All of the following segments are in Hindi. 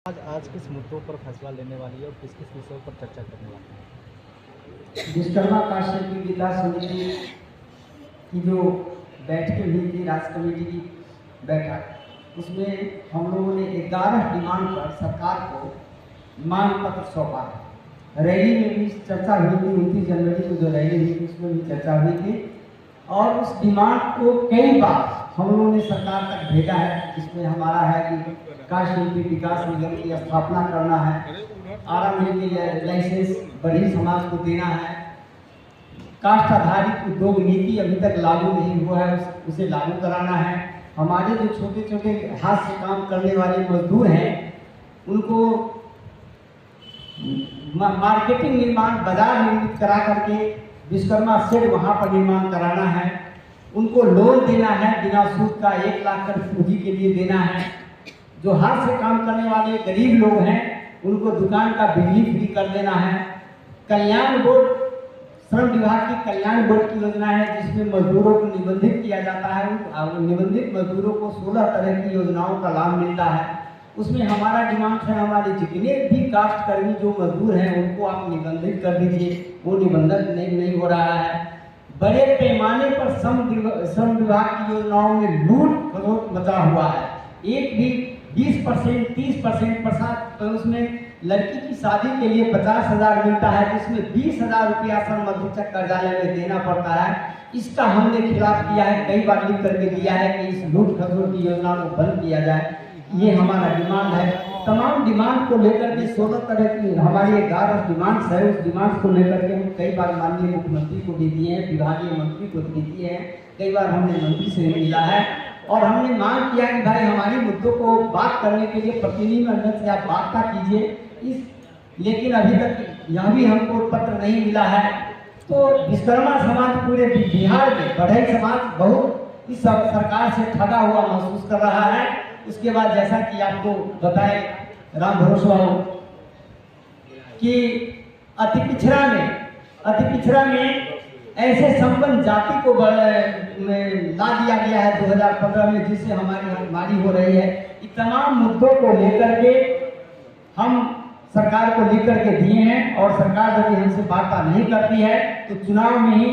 आज किस मुद्दों पर फैसला लेने वाली है और किस किस विषयों पर चर्चा करने वाली है? विश्वकर्मा काश्य की विकास समिति की जो बैठकें हुई थी, राज्य कमेटी की बैठक, उसमें हम लोगों ने 11 डिमांड पर सरकार को मांग पत्र सौंपा। रैली में भी चर्चा हुई थी, 29 जनवरी को जो रैली हुई थी उसमें भी चर्चा हुई थी और उस डिमांड को कई बार हम लोगों ने सरकार तक भेजा है। इसमें हमारा है कि काश्य शिल्पी विकास निगम की स्थापना करना है, आरएमएल की लाइसेंस बढ़ी समाज को देना है, कास्ट आधारित उद्योग नीति अभी तक लागू नहीं हुआ है उसे लागू कराना है, हमारे जो छोटे छोटे हाथ से काम करने वाले मजदूर हैं उनको मार्केटिंग निर्माण बाजार निर्मित करा करके विश्वकर्मा शेड वहाँ पर निर्माण कराना है, उनको लोन देना है बिना सूद का, 1 लाख का पूंजी के लिए देना है। जो हाथ से काम करने वाले गरीब लोग हैं उनको दुकान का बिजली फ्री कर देना है। कल्याण बोर्ड, श्रम विभाग की कल्याण बोर्ड की योजना है जिसमें मजदूरों को निबंधित किया जाता है। निबंधित मजदूरों को 16 तरह की योजनाओं का लाभ मिलता है। उसमें हमारा डिमांड है हमारे जितने भी कास्ट कर्मी जो मजदूर हैं उनको आप निबंधित कर दीजिए, वो निबंधन नहीं हो रहा है। बड़े पैमाने पर श्रम विभाग की योजनाओं में लूट खसोट मचा हुआ है। एक भी 20%, 30% उसमें लड़की की शादी के लिए 50,000 मिलता है जिसमें 20,000 रुपया श्रम अधीक्षक कार्यालय में देना पड़ता है। इसका हमने खिलाफ किया है, कई बार लिख करके दिया है कि इस लूट खसोट की योजना को बंद किया जाए। ये हमारा डिमांड है। तमाम डिमांड को लेकर के 16 तरह की हमारी 11 डिमांड्स है। उस डिमांड्स को लेकर के हम कई बार माननीय मुख्यमंत्री को भी दिए हैं, विभागीय मंत्री को भी दिए हैं, कई बार हमने मंत्री से मिला है और हमने मांग किया कि भाई हमारी मुद्दों को बात करने के लिए प्रतिनिधिमंडल से आप वार्ता कीजिए। लेकिन अभी तक यह भी हमको पत्र नहीं मिला है। तो विश्वकर्मा समाज पूरे बिहार में, बढ़ई समाज बहुत इस सरकार से ठगा हुआ महसूस कर रहा है। उसके बाद जैसा कि आपको बताए राम भरोसा हो कि अति पिछड़ा में ऐसे संपन्न जाति को ला दिया गया है 2015 में, जिससे हमारी हो रही है। इन तमाम मुद्दों को लेकर के हम सरकार को लिख करके दिए हैं और सरकार यदि हमसे वार्ता नहीं करती है तो चुनाव में ही,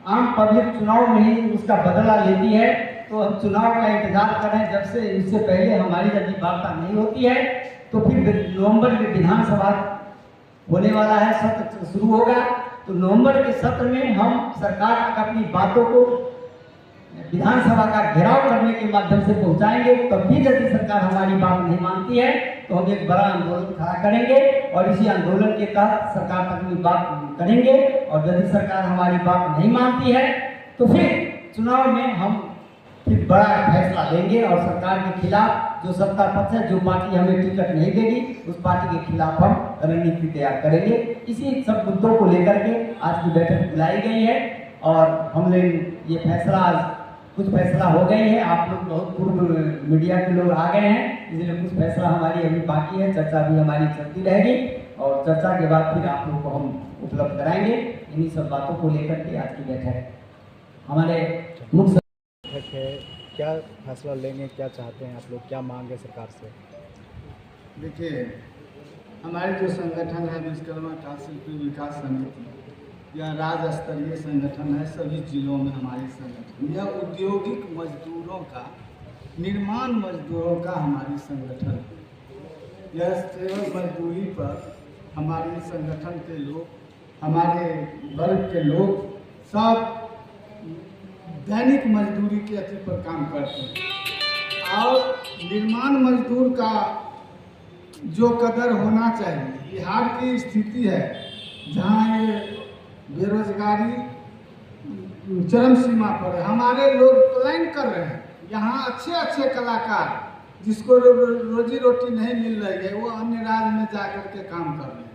आम पब्लिक चुनाव में ही उसका बदला लेती है। तो हम चुनाव का इंतजार कर रहे हैं। जब से इससे पहले हमारी यदि वार्ता नहीं होती है तो फिर नवंबर में विधानसभा होने वाला है, सत्र शुरू होगा। तो नवंबर के सत्र में हम सरकार तक अपनी बातों को विधानसभा का घेराव करने के माध्यम से पहुंचाएंगे। तब भी यदि सरकार हमारी बात नहीं मानती है तो हम एक बड़ा आंदोलन खड़ा करेंगे और इसी आंदोलन के तहत सरकार तक अपनी बात करेंगे। और यदि सरकार हमारी बात नहीं मानती है तो फिर चुनाव में हम फिर बड़ा फैसला लेंगे और सरकार के खिलाफ जो सत्ता पक्ष है, जो पार्टी हमें टिकट नहीं देगी, उस पार्टी के खिलाफ हम रणनीति तैयार करेंगे। इसी सब मुद्दों को लेकर के आज की बैठक बुलाई गई है और हमने ये फैसला, कुछ फैसला हो गई है। आप लोग बहुत पूर्व मीडिया के लोग आ गए हैं, इसलिए कुछ फैसला हमारी अभी बाकी है। चर्चा भी हमारी चलती रहेगी और चर्चा के बाद फिर आप लोग को हम उपलब्ध कराएंगे। इन्हीं सब बातों को लेकर के आज की बैठक हमारे मुख्य है। क्या फैसला लेंगे, क्या चाहते हैं आप लोग, क्या मांग है सरकार से? देखिए, हमारे जो संगठन है विश्वकर्मा काश्य शिल्पी विकास समिति, यह राज्य स्तरीय संगठन है। सभी जिलों में हमारे संगठन, यह औद्योगिक मजदूरों का, निर्माण मजदूरों का हमारी संगठन है। यह सेवा मजदूरी पर हमारे संगठन के लोग, हमारे वर्ग के लोग सब दैनिक मजदूरी के अति पर काम करते हैं और निर्माण मजदूर का जो कदर होना चाहिए। बिहार की स्थिति है जहाँ ये बेरोजगारी चरम सीमा पर है। हमारे लोग पलायन कर रहे हैं। यहाँ अच्छे अच्छे कलाकार जिसको रोजी रोटी नहीं मिल रही है वो अन्य राज्य में जा कर के काम कर रहे हैं।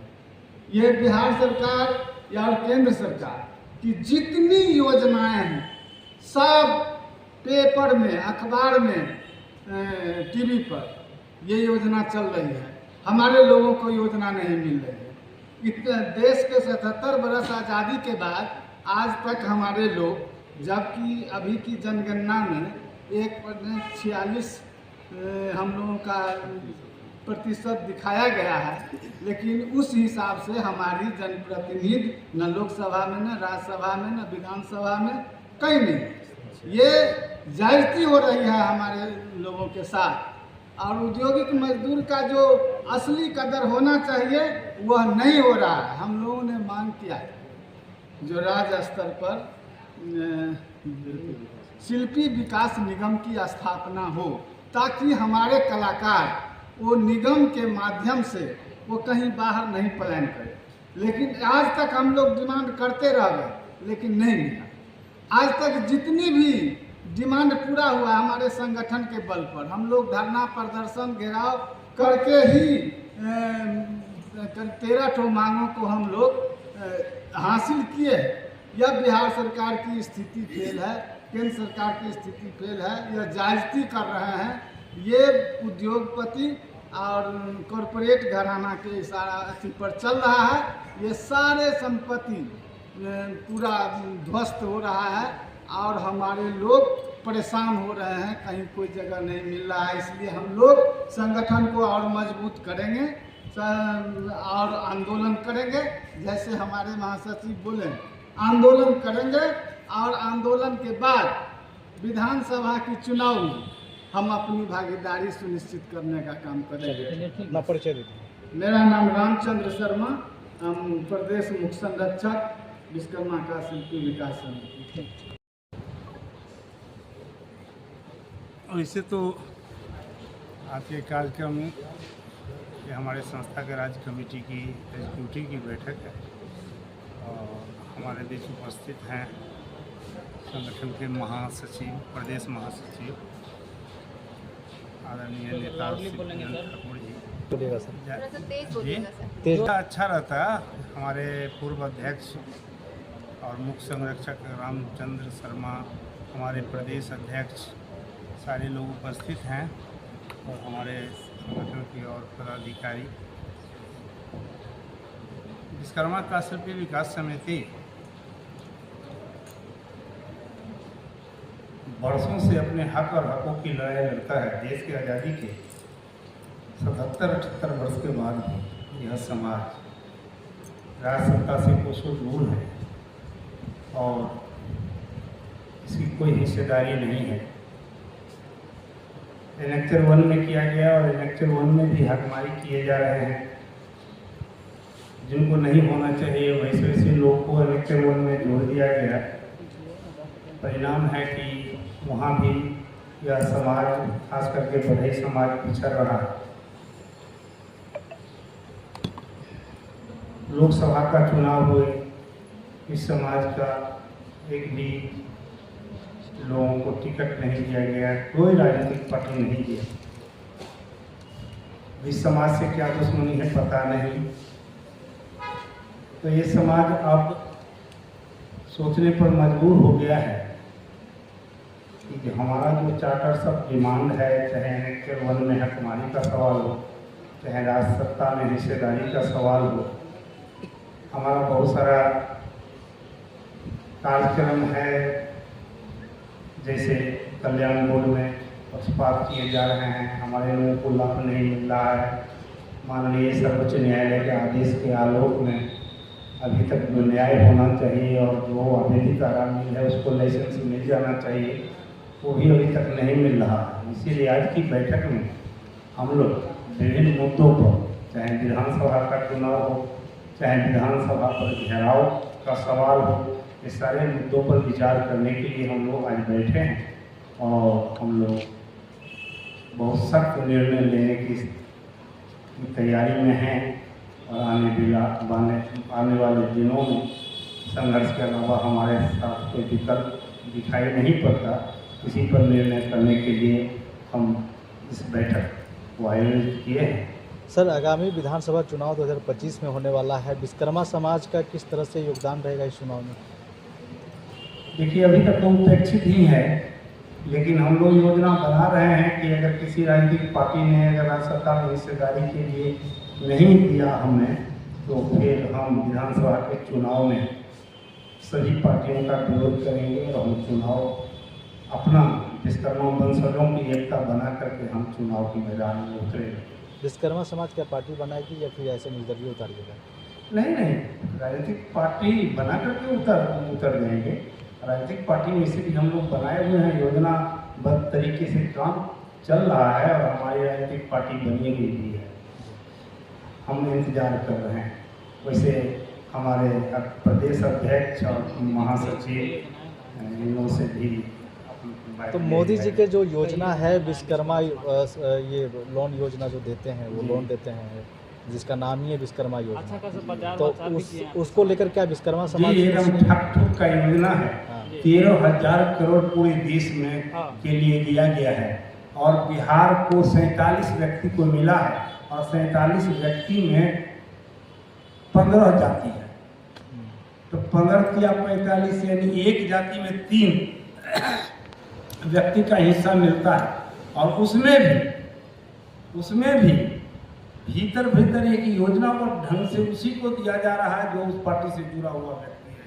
ये बिहार सरकार या केंद्र सरकार की जितनी योजनाएं हैं सब पेपर में, अखबार में, टीवी पर ये योजना चल रही है। हमारे लोगों को योजना नहीं मिल रही है। इतने देश के 77 बरस आज़ादी के बाद आज तक हमारे लोग, जबकि अभी की जनगणना में 1.46 हम लोगों का प्रतिशत दिखाया गया है, लेकिन उस हिसाब से हमारी जनप्रतिनिधि न लोकसभा में, न राज्यसभा में, न विधानसभा में कहीं नहीं। ये ज्यादती हो रही है हमारे लोगों के साथ, और औद्योगिक मजदूर का जो असली कदर होना चाहिए वह नहीं हो रहा है। हम लोगों ने मांग किया है जो राज्य स्तर पर शिल्पी विकास निगम की स्थापना हो, ताकि हमारे कलाकार वो निगम के माध्यम से वो कहीं बाहर नहीं पलायन करें। लेकिन आज तक हम लोग डिमांड करते रह गए, लेकिन नहीं मिला। आज तक जितनी भी डिमांड पूरा हुआ हमारे संगठन के बल पर, हम लोग धरना प्रदर्शन घेराव करके ही 13 मांगों को हम लोग हासिल किए। यह बिहार सरकार की स्थिति फेल है, केंद्र सरकार की स्थिति फेल है, यह जायजती कर रहे हैं। ये उद्योगपति और कॉरपोरेट घराना के इशारा पर चल रहा है। ये सारे संपत्ति पूरा ध्वस्त हो रहा है और हमारे लोग परेशान हो रहे हैं, कहीं कोई जगह नहीं मिल रहा है। इसलिए हम लोग संगठन को और मजबूत करेंगे और आंदोलन करेंगे। जैसे हमारे महासचिव बोले, आंदोलन करेंगे और आंदोलन के बाद विधानसभा की चुनाव में हम अपनी भागीदारी सुनिश्चित करने का काम करेंगे। परिचय दीजिए। मेरा नाम रामचंद्र शर्मा, हम प्रदेश मुख्य संरक्षक विश्वकर्मा का शिल्पी विकास समिति। वैसे तो आज के कार्यक्रम ये हमारे संस्था के राज्य कमेटी की एग्जीक्यूटिव की बैठक है और हमारे बीच उपस्थित हैं संगठन के महासचिव, प्रदेश महासचिव आदरणीय नेता ठाकुर जी। अच्छा रहता, हमारे पूर्व अध्यक्ष और मुख्य संरक्षक रामचंद्र शर्मा, हमारे प्रदेश अध्यक्ष, सारे लोग उपस्थित हैं और हमारे संगठन की और पदाधिकारी। विश्वकर्मा का शिल्पी विकास समिति वर्षों से अपने हक और हकों की लड़ाई लड़ता है। देश की आज़ादी के 77-78 वर्ष के बाद भी यह समाज राज्य सत्ता से कोसों दूर है और इसकी कोई हिस्सेदारी नहीं है। एनेक्चर 1 में किया गया और एनेक्चर 1 में भी हकमारी किए जा रहे हैं। जिनको नहीं होना चाहिए वैसे वैसे लोग को एनेक्चर 1 में जोड़ दिया गया। परिणाम है कि वहाँ भी यह समाज, खास करके बढ़ई समाज, पिछड़ रहा है। लोकसभा का चुनाव हुए, इस समाज का एक भी लोगों को टिकट नहीं दिया गया, कोई राजनीतिक पार्टी नहीं दिया। इस समाज से क्या दुश्मनी है पता नहीं। तो ये समाज अब सोचने पर मजबूर हो गया है कि हमारा जो चार्टर सब डिमांड है, चाहे एनेक्चर 1 में हकमारी का सवाल हो, चाहे राज्य सत्ता में हिस्सेदारी का सवाल हो, हमारा बहुत सारा कार्यक्रम है। जैसे कल्याण बोर्ड में पक्षपात किए जा रहे हैं, हमारे लोगों को लाभ नहीं मिल रहा है। माननीय सर्वोच्च न्यायालय के आदेश के आलोक में अभी तक जो न्याय होना चाहिए और जो अवैधिक आराम मिल है उसको लाइसेंस मिल जाना चाहिए, वो भी अभी तक नहीं मिल रहा है। इसीलिए आज की बैठक में हम लोग विभिन्न मुद्दों पर, चाहे विधानसभा का चुनाव हो, चाहे विधानसभा पर घेराव का सवाल हो, ये सारे मुद्दों पर विचार करने के लिए हम लोग आज बैठे हैं और हम लोग बहुत सख्त निर्णय लेने की तैयारी में हैं और आने वाले दिनों में संघर्ष के अलावा हमारे साथ कोई विकल्प दिखाई नहीं पड़ता। इसी पर निर्णय करने के लिए हम इस बैठक को आयोजित किए हैं। सर, आगामी विधानसभा चुनाव 2025 में होने वाला है, विश्वकर्मा समाज का किस तरह से योगदान रहेगा इस चुनाव में? देखिए, अभी तक तो उपेक्षित ही है, लेकिन हम लोग योजना बना रहे हैं कि अगर किसी राजनीतिक पार्टी ने अगर राज्य सत्ता में हिस्सेदारी के लिए नहीं दिया हमें, तो फिर हम विधानसभा के चुनाव में सभी पार्टियों का विरोध करेंगे और हम चुनाव अपना विश्वकर्मा वंशजों की एकता बना करके हम चुनाव के मैदान में उतरेंगे। विश्वकर्मा समाज क्या पार्टी बनाएगी या फिर ऐसे निर्दलीय उतारिएगा? नहीं नहीं, राजनीतिक पार्टी बना करके उतर जाएंगे। राजनीतिक पार्टी में से भी हम लोग बनाए हुए हैं, योजनाबद्ध तरीके से काम चल रहा है और हमारी राजनीतिक पार्टी बनी हुई भी है। हम इंतजार कर रहे हैं। वैसे हमारे प्रदेश अध्यक्ष और महासचिव इनों से भी तो मोदी जी के जो योजना है विश्वकर्मा ये लोन योजना जो देते हैं वो लोन देते हैं जिसका नाम ही है विश्वकर्मा योजना, तो उसको लेकर क्या विश्वकर्मा समाज जी एकदम ठक ठुक का योजना है। 13,000 करोड़ पूरे देश में के लिए दिया गया है और बिहार को 47 व्यक्ति को मिला है और 47 व्यक्ति में 15 जाति है, तो 15 किया 45 यानी एक जाति में 3 व्यक्ति का हिस्सा मिलता है और उसमें भी भीतर एक योजना और ढंग से उसी को दिया जा रहा है जो उस पार्टी से जुड़ा हुआ व्यक्ति है।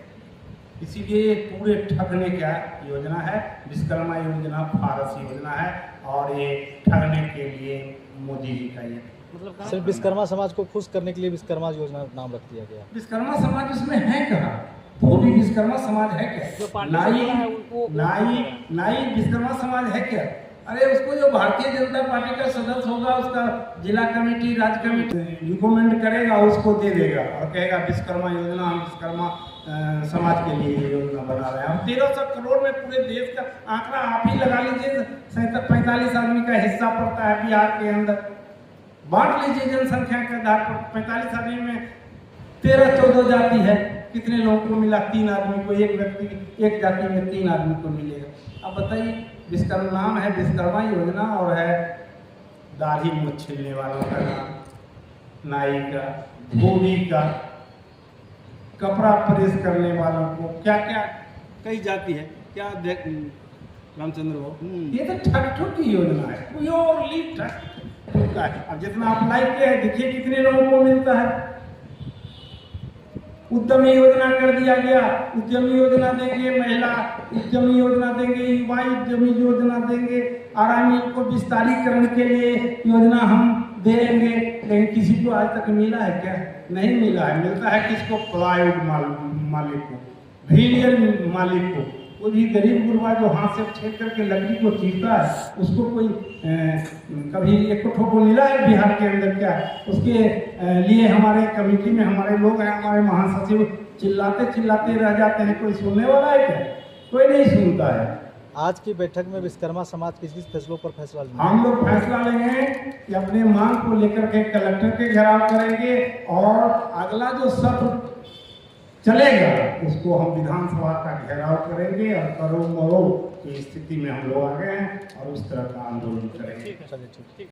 इसीलिए पूरे ठगने का योजना है। विश्वकर्मा योजना फारसी योजना है और ये ठगने के लिए मोदी जी का ये मतलब सिर्फ विश्वकर्मा समाज को खुश करने के लिए विश्वकर्मा योजना नाम रख दिया गया। विश्वकर्मा समाज उसमें है कहाँ? वो भी विश्वकर्मा समाज है क्या? नाई विश्वकर्मा समाज है क्या? अरे उसको जो भारतीय जनता पार्टी का सदस्य होगा उसका जिला कमेटी राज्य कमेटी रिकमेंड करेगा, उसको दे देगा और कहेगा विश्वकर्मा योजना हम विश्वकर्मा समाज के लिए ये योजना बना रहे हैं। हम 1300 करोड़ में पूरे देश का आंकड़ा आप ही लगा लीजिए, 45 आदमी का हिस्सा पड़ता है बिहार के अंदर। बांट लीजिए जनसंख्या के आधार पर, 45 आदमी में 13-14 जाति है, कितने लोगों को मिला? 3 आदमी को, एक व्यक्ति एक जाति में 3 आदमी को मिलेगा। अब बताइए, विश्वकर्मा नाम है विश्वकर्मा योजना और है दाढ़ी मूछ छीलने वालों का नाम, नाई का, धोबी का, कपड़ा प्रेस करने वालों को, क्या क्या कई जाति है क्या रामचंद्र बाबू, ये तो ठग ठुक की योजना है, प्योरली ठग ठुक का है। अब जितना आप लाइक किया है देखिए कितने लोगों को मिलता है। उद्यमी योजना कर दिया गया, उद्यमी योजना देंगे, महिला उद्यमी योजना देंगे, युवा उद्यमी योजना देंगे, आरामी को विस्तारीकरण के लिए योजना हम देंगे, लेकिन किसी को आज तक मिला है क्या? नहीं मिला है। मिलता है किसको? प्लाईवुड मालिक को, विनियर मालिक को, कोई भी गरीब गुरबा जो हाथ से छेद करके लकड़ी को चीरता है उसको कोई कभी एक ठोक को मिला है बिहार के अंदर क्या? उसके लिए हमारे कमेटी में हमारे लोग हैं, हमारे महासचिव चिल्लाते रह जाते हैं, कोई सुनने वाला है क्या? कोई नहीं सुनता है। आज की बैठक में विश्वकर्मा समाज किस फैसलों पर फैसला लेंगे? हम लोग फैसला लेंगे कि अपने मांग को लेकर के कलेक्टर के घेराव करेंगे और अगला जो सत्र चलेगा उसको हम विधानसभा का घेराव करेंगे और करो मरो की स्थिति में हम लोग आ गए हैं और उस तरह का आंदोलन करेंगे। चलिए ठीक।